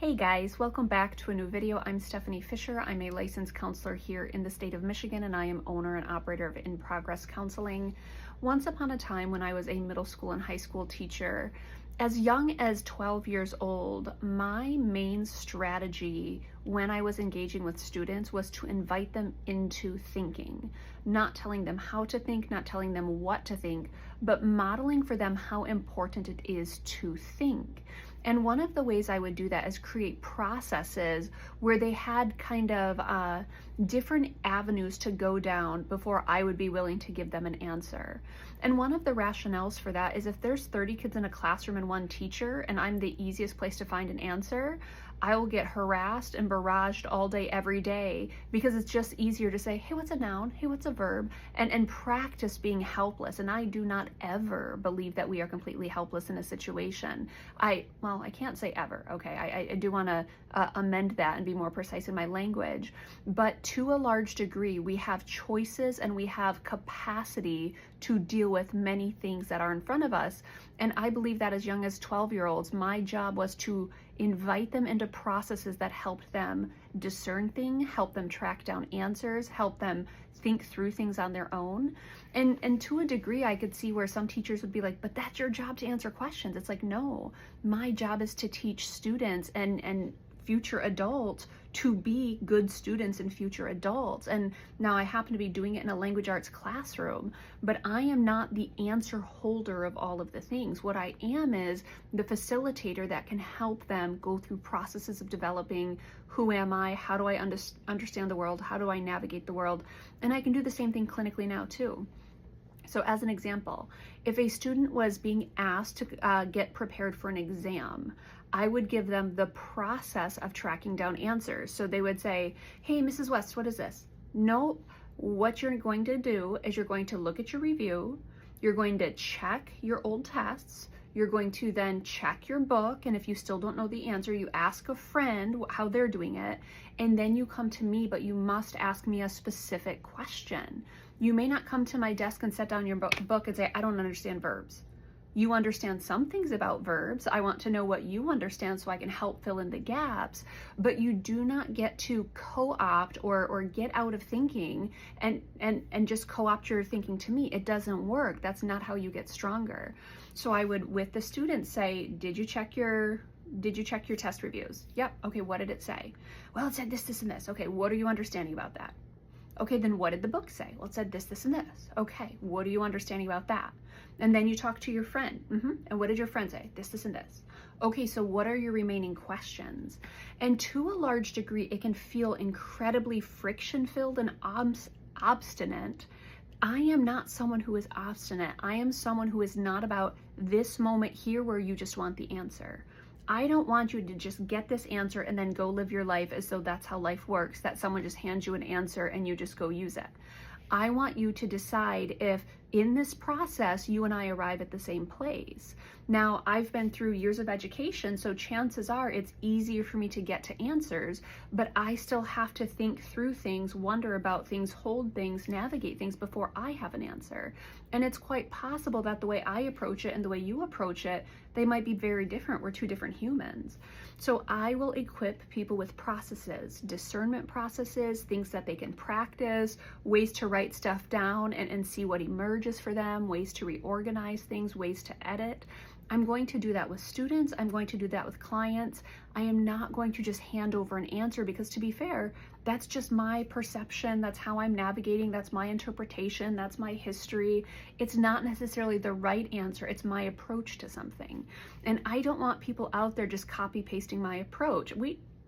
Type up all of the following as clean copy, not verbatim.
Hey guys, welcome back to a new video. I'm Stephanie Fisher. I'm a licensed counselor here in the state of Michigan, and I am owner and operator of In Progress Counseling. Once upon a time when I was a middle school and high school teacher, as young as 12 years old, my main strategy when I was engaging with students was to invite them into thinking, not telling them how to think, not telling them what to think, but modeling for them how important it is to think. And one of the ways I would do that is create processes where they had kind of different avenues to go down before I would be willing to give them an answer. And one of the rationales for that is if there's 30 kids in a classroom and one teacher, and I'm the easiest place to find an answer, I will get harassed and barraged all day, every day, because it's just easier to say, hey, what's a noun? Hey, what's a verb? And practice being helpless. And I do not ever believe that we are completely helpless in a situation. I can't say ever, okay? I do want to amend that and be more precise in my language. But to a large degree, we have choices and we have capacity to deal with many things that are in front of us. And I believe that as young as 12-year-olds, my job was to invite them into processes that helped them discern things, help them track down answers, help them think through things on their own. And to a degree, I could see where some teachers would be like, but that's your job to answer questions. It's like, no, my job is to teach students and future adults to be good students and future adults. And now I happen to be doing it in a language arts classroom, but I am not the answer holder of all of the things. What I am is the facilitator that can help them go through processes of developing who am I, how do I understand the world, how do I navigate the world, and I can do the same thing clinically now too. So as an example, if a student was being asked to get prepared for an exam, I would give them the process of tracking down answers. So they would say, hey, Mrs. West, what is this? No, what you're going to do is you're going to look at your review, you're going to check your old tests, you're going to then check your book, and if you still don't know the answer, you ask a friend how they're doing it, and then you come to me, but you must ask me a specific question. You may not come to my desk and set down your book and say, I don't understand verbs. You understand some things about verbs. I want to know what you understand so I can help fill in the gaps, but you do not get to co-opt or get out of thinking and just co-opt your thinking to me. It doesn't work. That's not how you get stronger. So I would, with the students, say, did you check your test reviews? Yep. Okay, what did it say? Well, it said this, this, and this. Okay, what are you understanding about that? Okay, then what did the book say? Well, it said this, this, and this. Okay, what are you understanding about that? And then you talk to your friend. And what did your friend say? This, this, and this. Okay, so what are your remaining questions? And to a large degree, it can feel incredibly friction-filled and obstinate. I am not someone who is obstinate. I am someone who is not about this moment here where you just want the answer. I don't want you to just get this answer and then go live your life as though that's how life works, that someone just hands you an answer and you just go use it. I want you to decide if in this process you and I arrive at the same place. Now, I've been through years of education, so chances are it's easier for me to get to answers, but I still have to think through things, wonder about things, hold things, navigate things before I have an answer. And it's quite possible that the way I approach it and the way you approach it, they might be very different. We're two different humans. So I will equip people with processes, discernment processes, things that they can practice, ways to write stuff down and see what emerges for them, ways to reorganize things, ways to edit. I'm going to do that with students. I'm going to do that with clients. I am not going to just hand over an answer because, to be fair, that's just my perception. That's how I'm navigating. That's my interpretation. That's my history. It's not necessarily the right answer. It's my approach to something. And I don't want people out there just copy pasting my approach.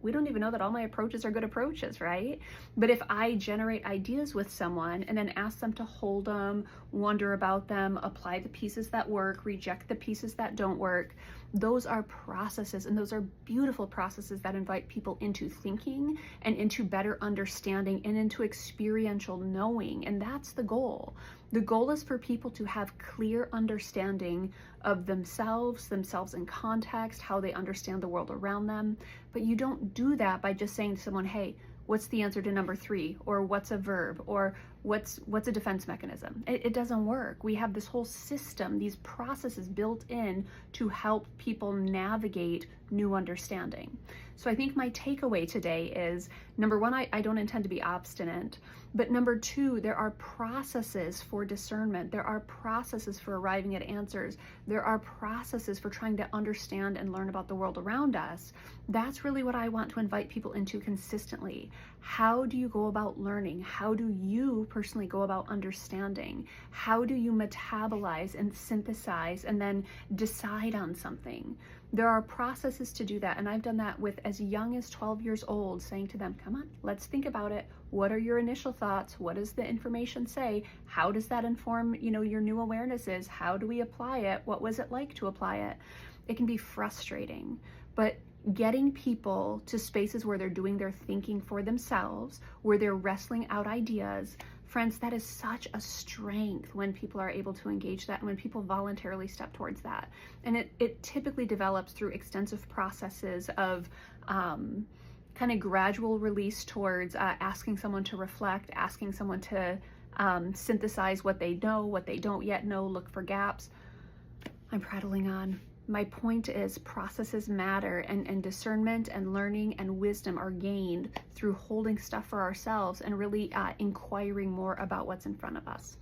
We don't even know that all my approaches are good approaches, right? But if I generate ideas with someone and then ask them to hold them, wonder about them, apply the pieces that work, reject the pieces that don't work, those are processes, and those are beautiful processes that invite people into thinking and into better understanding and into experiential knowing. And that's the goal. The goal is for people to have clear understanding of themselves in context, how they understand the world around them. But you don't do that by just saying to someone, hey, what's the answer to number 3, or what's a verb, or what's a defense mechanism. It doesn't work. We have this whole system, these processes built in to help people navigate new understanding. So I think my takeaway today is, number 1, I don't intend to be obstinate, but number 2, there are processes for discernment. There are processes for arriving at answers. There are processes for trying to understand and learn about the world around us. That's really what I want to invite people into consistently. How do you go about learning? How do you personally go about understanding? How do you metabolize and synthesize and then decide on something? There are processes to do that, and I've done that with as young as 12 years old, saying to them, come on, let's think about it. What are your initial thoughts? What does the information say? How does that inform, your new awarenesses? How do we apply it? What was it like to apply it? It can be frustrating, but getting people to spaces where they're doing their thinking for themselves, where they're wrestling out ideas, friends, that is such a strength when people are able to engage that and when people voluntarily step towards that. And it typically develops through extensive processes of kind of gradual release towards asking someone to reflect, asking someone to synthesize what they know, what they don't yet know, look for gaps. I'm prattling on. My point is, processes matter, and discernment and learning and wisdom are gained through holding stuff for ourselves and really inquiring more about what's in front of us.